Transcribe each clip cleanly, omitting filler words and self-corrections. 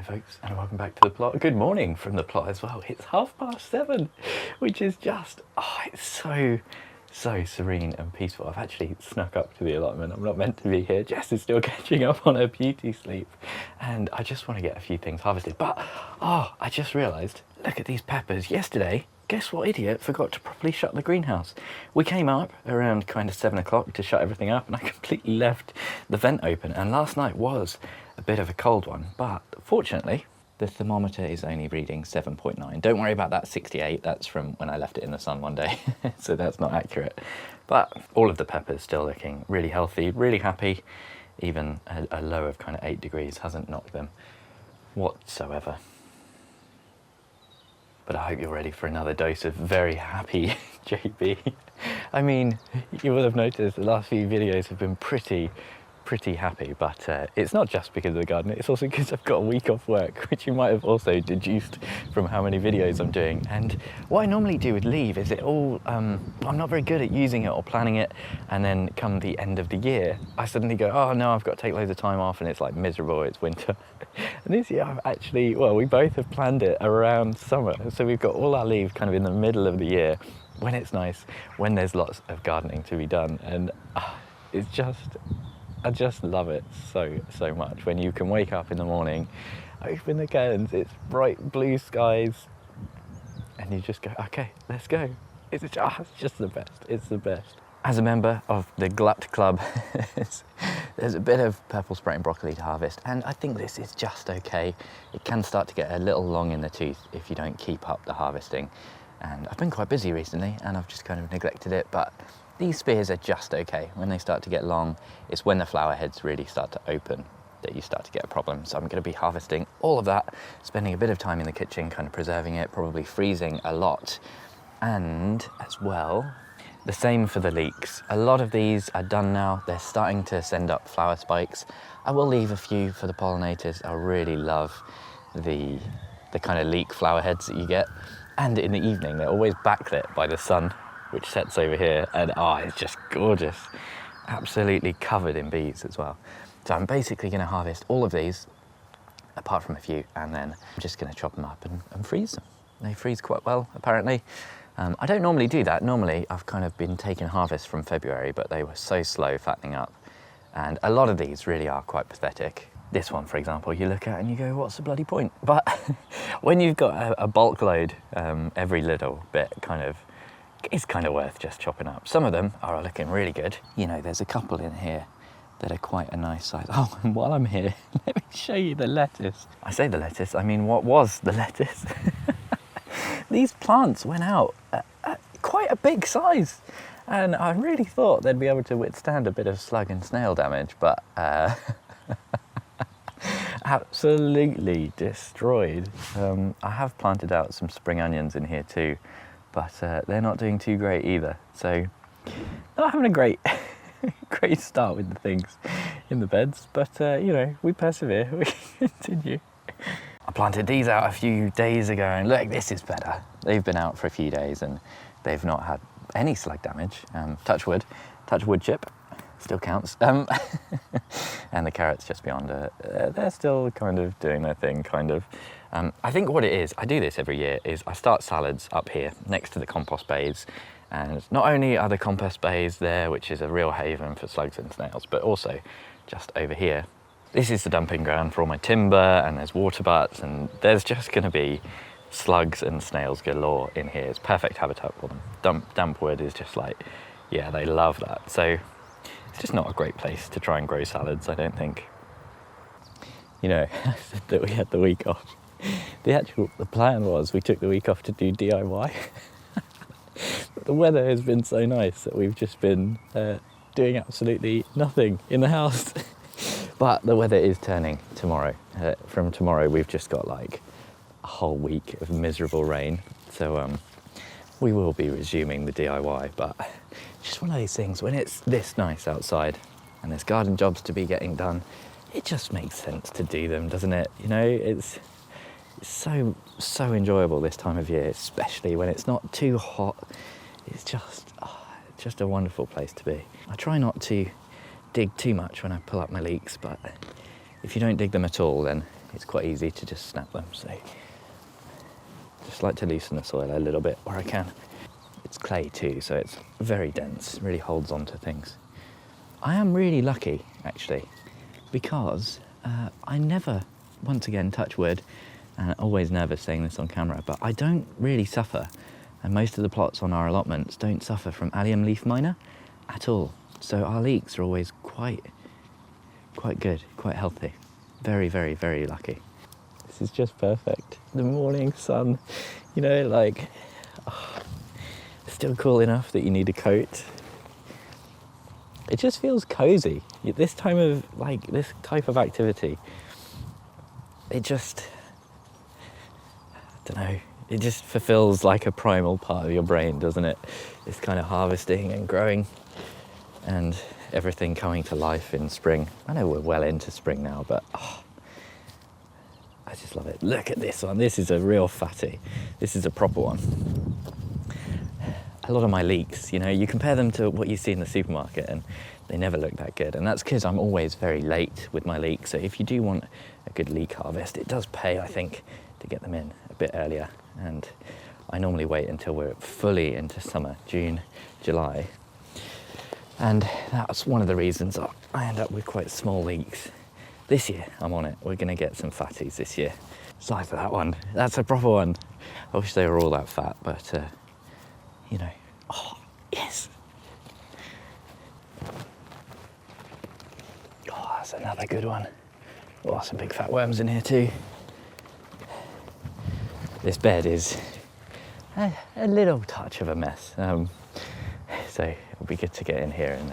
Hi folks, and welcome back to the plot. Good morning from the plot as well. It's 7:30, which is just, it's so serene and peaceful. I've actually snuck up to the allotment. I'm not meant to be here. Jess is still catching up on her beauty sleep, and I just want to get a few things harvested. But, I just realised, look at these peppers. Yesterday, guess what idiot forgot to properly shut the greenhouse? We came up around kind of 7 o'clock to shut everything up, and I completely left the vent open, and last night was a bit of a cold one, but fortunately the thermometer is only reading 7.9. Don't worry about that 68, that's from when I left it in the sun one day, so that's not accurate. But all of the peppers still looking really healthy, really happy. Even a low of kind of 8 degrees hasn't knocked them whatsoever. But I hope you're ready for another dose of very happy JB. I mean, you will have noticed the last few videos have been pretty happy, but it's not just because of the garden, it's also because I've got a week off work, which you might have also deduced from how many videos I'm doing. And what I normally do with leave is I'm not very good at using it or planning it, and then come the end of the year, I suddenly go, oh no, I've got to take loads of time off, and it's like miserable, it's winter. And this year I've actually, we both have planned it around summer, so we've got all our leave kind of in the middle of the year, when it's nice, when there's lots of gardening to be done, and I just love it so much when you can wake up in the morning, open the curtains, it's bright blue skies, and you just go, okay, let's go. It's just the best, it's the best. As a member of the Glut Club, there's a bit of purple sprouting broccoli to harvest, and I think this is just okay. It can start to get a little long in the tooth if you don't keep up the harvesting. And I've been quite busy recently, and I've just kind of neglected it, but these spears are just okay. When they start to get long, it's when the flower heads really start to open that you start to get a problem. So I'm going to be harvesting all of that, spending a bit of time in the kitchen, kind of preserving it, probably freezing a lot. And as well, the same for the leeks. A lot of these are done now. They're starting to send up flower spikes. I will leave a few for the pollinators. I really love the kind of leek flower heads that you get. And in the evening, they're always backlit by the sun, which sets over here, and it's just gorgeous. Absolutely covered in bees as well. So I'm basically going to harvest all of these, apart from a few, and then I'm just going to chop them up and freeze them. They freeze quite well, apparently. I don't normally do that. Normally, I've kind of been taking harvest from February, but they were so slow fattening up. And a lot of these really are quite pathetic. This one, for example, you look at and you go, what's the bloody point? But when you've got a bulk load, every little bit it's kind of worth just chopping up. Some of them are looking really good. You know, there's a couple in here that are quite a nice size. Oh, and while I'm here, let me show you the lettuce. I say the lettuce, I mean what was the lettuce. These plants went out at quite a big size, and I really thought they'd be able to withstand a bit of slug and snail damage, but absolutely destroyed. I have planted out some spring onions in here too, but they're not doing too great either. So not having a great start with the things in the beds, but you know, we persevere, we continue. I planted these out a few days ago, and look, this is better. They've been out for a few days and they've not had any slug damage. Touch wood chip, still counts. And the carrots just beyond, they're still kind of doing their thing, kind of. I think what it is, I do this every year, is I start salads up here next to the compost bays, and not only are the compost bays there, which is a real haven for slugs and snails, but also just over here. This is the dumping ground for all my timber, and there's water butts, and there's just going to be slugs and snails galore in here. It's perfect habitat for them. Damp wood is just like, yeah, they love that. So it's just not a great place to try and grow salads, I don't think. You know, I said that we had the week off. The plan was we took the week off to do DIY. But the weather has been so nice that we've just been doing absolutely nothing in the house. But the weather is turning tomorrow. From tomorrow, we've just got like a whole week of miserable rain. So we will be resuming the DIY, but it's just one of these things, when it's this nice outside and there's garden jobs to be getting done, it just makes sense to do them, doesn't it? You know, it's so enjoyable this time of year, especially when it's not too hot. It's just a wonderful place to be. I try not to dig too much when I pull up my leeks, but if you don't dig them at all, then it's quite easy to just snap them. So just like to loosen the soil a little bit where I can. It's clay too, so it's very dense, really holds on to things. I am really lucky, actually, because I never, once again, touch wood, and always nervous saying this on camera, but I don't really suffer, and most of the plots on our allotments don't suffer from allium leaf miner at all. So our leeks are always quite good, quite healthy. Very, very, very lucky. This is just perfect. The morning sun, you know, like, still cool enough that you need a coat. It just feels cozy. This type of activity, it just, I don't know, it just fulfills like a primal part of your brain, doesn't it? This kind of harvesting and growing and everything coming to life in spring. I know we're well into spring now, but I just love it. Look at this one. This is a real fatty. This is a proper one. A lot of my leeks, you know, you compare them to what you see in the supermarket and they never look that good. And that's because I'm always very late with my leeks. So if you do want a good leek harvest, it does pay, I think, to get them in a bit earlier. And I normally wait until we're fully into summer, June, July. And that's one of the reasons I end up with quite small leeks. This year, I'm on it. We're gonna get some fatties this year. Aside for that one, that's a proper one. I wish they were all that fat, but you know, oh, yes. Oh, that's another good one. Oh, some big fat worms in here too. This bed is a little touch of a mess. So it'll be good to get in here and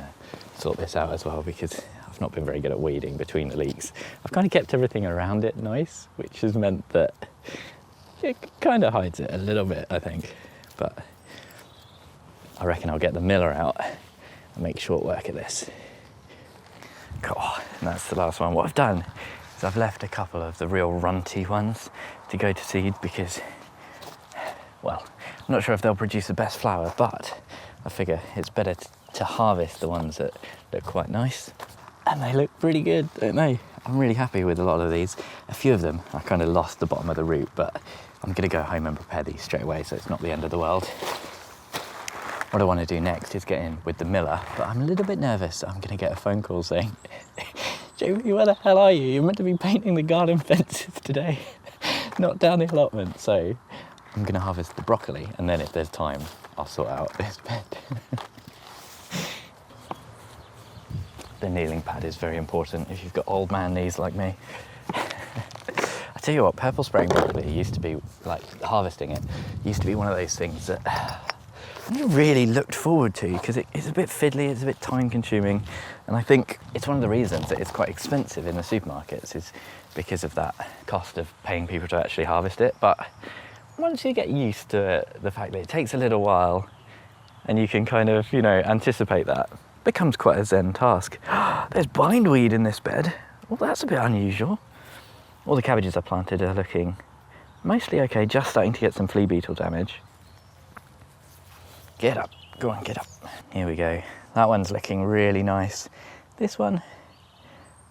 sort this out as well, because I've not been very good at weeding between the leeks. I've kind of kept everything around it nice, which has meant that it kind of hides it a little bit, I think. But I reckon I'll get the miller out and make short work of this. God, and that's the last one. What I've done is I've left a couple of the real runty ones to go to seed because, well, I'm not sure if they'll produce the best flower, but I figure it's better to harvest the ones that look quite nice. And they look pretty good, don't they? I'm really happy with a lot of these. A few of them, I kind of lost the bottom of the root, but I'm gonna go home and prepare these straight away so it's not the end of the world. What I want to do next is get in with the miller, but I'm a little bit nervous. I'm going to get a phone call saying, Jamie, where the hell are you? You're meant to be painting the garden fences today, not down the allotment. So I'm going to harvest the broccoli, and then if there's time, I'll sort out this bed. The kneeling pad is very important if you've got old man knees like me. I tell you what, purple spraying broccoli used to be, like harvesting it, used to be one of those things that I really looked forward to, because it's a bit fiddly, it's a bit time consuming, and I think it's one of the reasons that it's quite expensive in the supermarkets is because of that cost of paying people to actually harvest it. But once you get used to it, the fact that it takes a little while and you can kind of, you know, anticipate that, it becomes quite a zen task. There's bindweed in this bed. Well, that's a bit unusual. All the cabbages I planted are looking mostly okay, just starting to get some flea beetle damage. Get up, go on, get up. Here we go. That one's looking really nice. This one,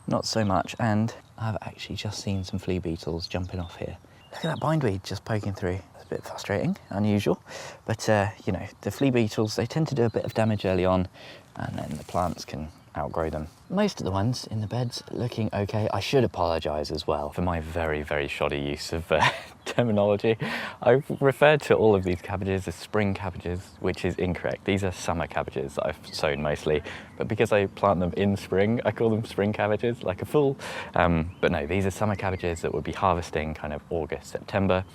not so much. And I've actually just seen some flea beetles jumping off here. Look at that bindweed just poking through. It's a bit frustrating, unusual. But, you know, the flea beetles, they tend to do a bit of damage early on, and then the plants can outgrow them. Most of the ones in the beds looking okay. I should apologise as well for my very, very shoddy use of terminology. I referred to all of these cabbages as spring cabbages, which is incorrect. These are summer cabbages that I've sown mostly, but because I plant them in spring, I call them spring cabbages, like a fool. But no, these are summer cabbages that would be harvesting kind of August, September.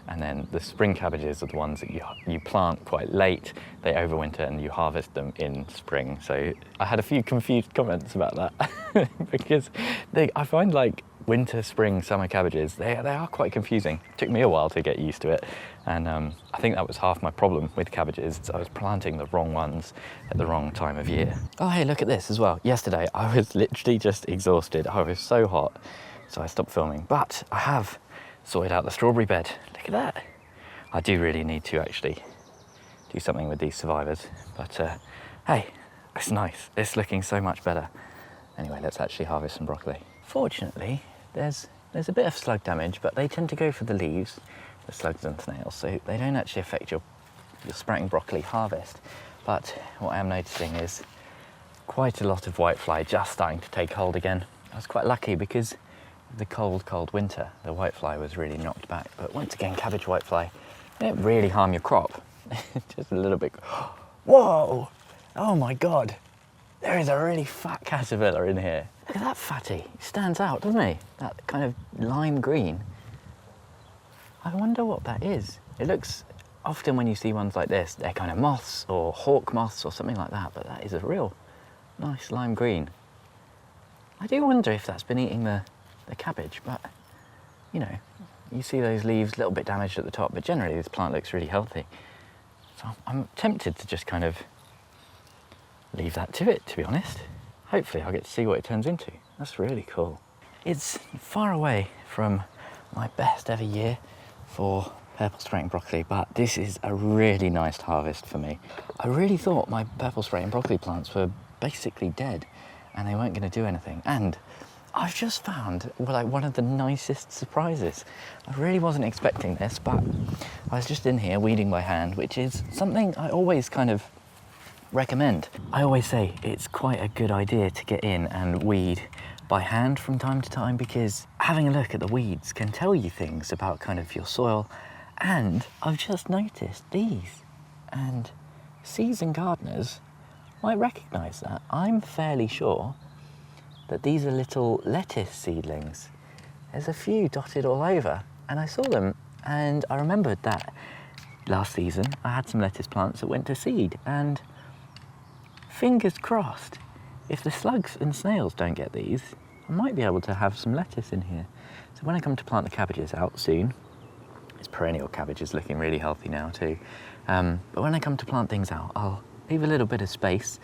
And then the spring cabbages are the ones that you plant quite late, they overwinter and you harvest them in spring. So I had a few confused comments about that because I find like winter, spring, summer cabbages, they are quite confusing. It took me a while to get used to it. And I think that was half my problem with cabbages. I was planting the wrong ones at the wrong time of year. Oh, hey, look at this as well. Yesterday, I was literally just exhausted. I was so hot, so I stopped filming. But I have sorted out the strawberry bed. Look at that. I do really need to actually do something with these survivors, but hey, it's nice. It's looking so much better. Anyway, let's actually harvest some broccoli. Fortunately, there's There's a bit of slug damage, but they tend to go for the leaves, the slugs and snails, so they don't actually affect your sprouting broccoli harvest. But what I am noticing is quite a lot of whitefly just starting to take hold again. I was quite lucky because of the cold winter, the whitefly was really knocked back. But once again, cabbage whitefly, they don't really harm your crop. Just a little bit. Whoa! Oh my God! There is a really fat caterpillar in here. Look at that fatty. He stands out, doesn't he? That kind of lime green. I wonder what that is. It looks, often when you see ones like this, they're kind of moths or hawk moths or something like that, but that is a real nice lime green. I do wonder if that's been eating the cabbage, but you know, you see those leaves a little bit damaged at the top, but generally this plant looks really healthy. So I'm tempted to just kind of leave that to it, to be honest. Hopefully I'll get to see what it turns into. That's really cool. It's far away from my best ever year for purple spraying broccoli, but this is a really nice harvest for me. I really thought my purple spraying broccoli plants were basically dead and they weren't going to do anything. And I've just found like one of the nicest surprises. I really wasn't expecting this, but I was just in here weeding by hand, which is something I always kind of recommend. I always say it's quite a good idea to get in and weed by hand from time to time, because having a look at the weeds can tell you things about kind of your soil. And I've just noticed these, and seasoned gardeners might recognise that. I'm fairly sure that these are little lettuce seedlings. There's a few dotted all over, and I saw them and I remembered that last season I had some lettuce plants that went to seed, and fingers crossed, if the slugs and snails don't get these, I might be able to have some lettuce in here. So when I come to plant the cabbages out soon, this perennial cabbage is looking really healthy now too, but when I come to plant things out, I'll leave a little bit of space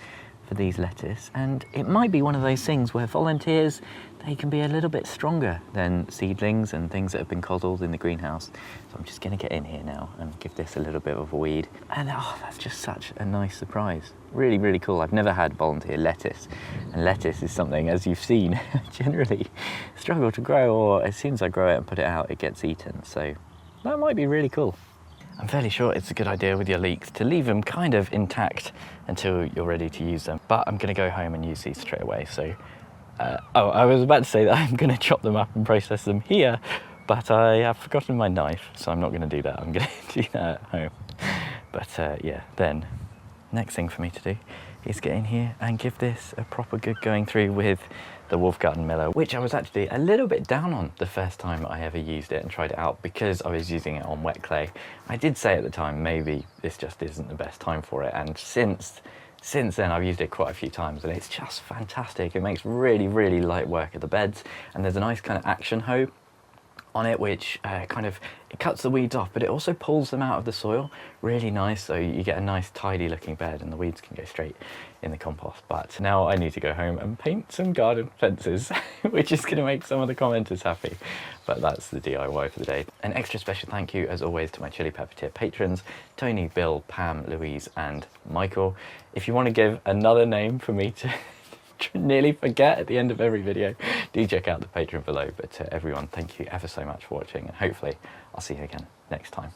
for these lettuce, and it might be one of those things where volunteers, they can be a little bit stronger than seedlings and things that have been coddled in the greenhouse. So I'm just going to get in here now and give this a little bit of a weed, and oh, that's just such a nice surprise. Really, really cool. I've never had volunteer lettuce, and lettuce is something, as you've seen, generally struggle to grow, or as soon as I grow it and put it out, it gets eaten. So that might be really cool. I'm fairly sure it's a good idea with your leeks to leave them kind of intact until you're ready to use them. But I'm going to go home and use these straight away. So, I was about to say that I'm going to chop them up and process them here, but I have forgotten my knife, so I'm not going to do that. I'm going to do that at home. But yeah, then next thing for me to do is get in here and give this a proper good going through with the Wolf Garden Miller, which I was actually a little bit down on the first time I ever used it and tried it out, because I was using it on wet clay. I did say at the time, maybe this just isn't the best time for it, and since then I've used it quite a few times, and it's just fantastic. It makes really, really light work of the beds, and there's a nice kind of action hoe on it, which it cuts the weeds off, but it also pulls them out of the soil really nice, so you get a nice tidy looking bed, and the weeds can go straight in the compost. But now I need to go home and paint some garden fences, which is going to make some of the commenters happy, but that's the DIY for the day. An extra special thank you as always to my Chili Pepper Tier patrons, Tony, Bill, Pam, Louise and Michael. If you want to give another name for me to nearly forget at the end of every video, do check out the Patreon below. But everyone, thank you ever so much for watching, and hopefully I'll see you again next time.